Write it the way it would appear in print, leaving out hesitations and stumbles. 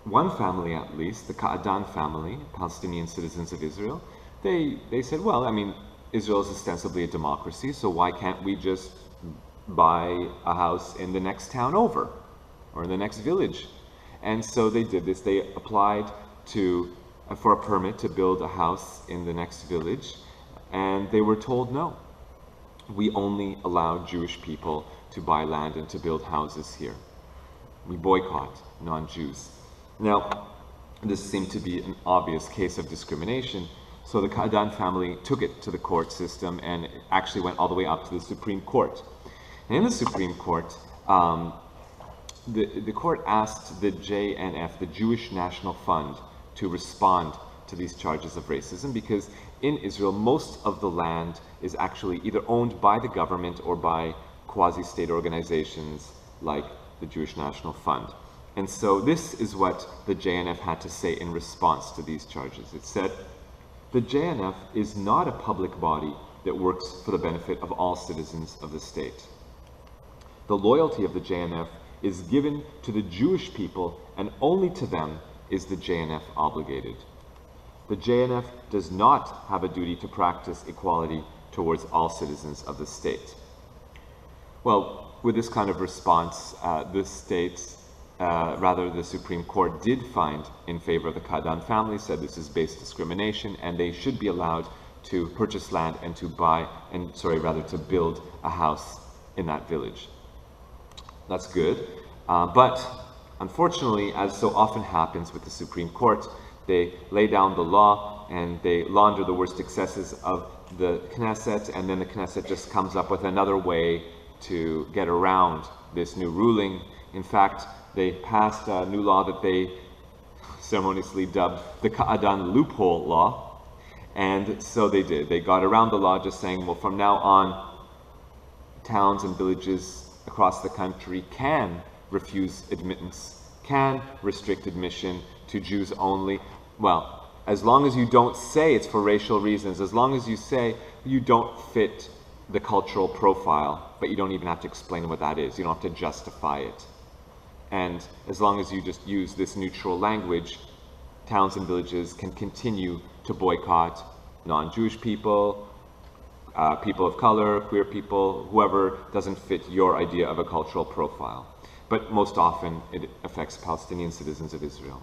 one family at least, the Qaadan family, Palestinian citizens of Israel, they said, well, I mean, Israel is ostensibly a democracy, so why can't we just buy a house in the next town over or in the next village? And so they did this. They applied for a permit to build a house in the next village, and they were told no. We only allow Jewish people to buy land and to build houses here. We boycott non-Jews. Now, this seemed to be an obvious case of discrimination, so the Qaadan family took it to the court system and it actually went all the way up to the Supreme Court. And in the Supreme Court, the court asked the JNF, the Jewish National Fund, to respond to these charges of racism, because in Israel, most of the land is actually either owned by the government or by quasi-state organizations like the Jewish National Fund. And so this is what the JNF had to say in response to these charges. It said, the JNF is not a public body that works for the benefit of all citizens of the state. The loyalty of the JNF is given to the Jewish people, and only to them is the JNF obligated. The JNF does not have a duty to practice equality towards all citizens of the state. Well, with this kind of response, the Supreme Court did find in favor of the Qaadan family, said this is base discrimination, and they should be allowed to purchase land and to to build a house in that village. That's good, but unfortunately, as so often happens with the Supreme Court, they lay down the law and they launder the worst excesses of the Knesset, and then the Knesset just comes up with another way to get around this new ruling. In fact, they passed a new law that they ceremoniously dubbed the Qaadan loophole law. And so they did. They got around the law just saying, well, from now on, towns and villages across the country can refuse admittance, can restrict admission to Jews only. Well, as long as you don't say it's for racial reasons, as long as you say you don't fit the cultural profile, but you don't even have to explain what that is. You don't have to justify it. And as long as you just use this neutral language, towns and villages can continue to boycott non-Jewish people, people of color, queer people, whoever doesn't fit your idea of a cultural profile. But most often it affects Palestinian citizens of Israel.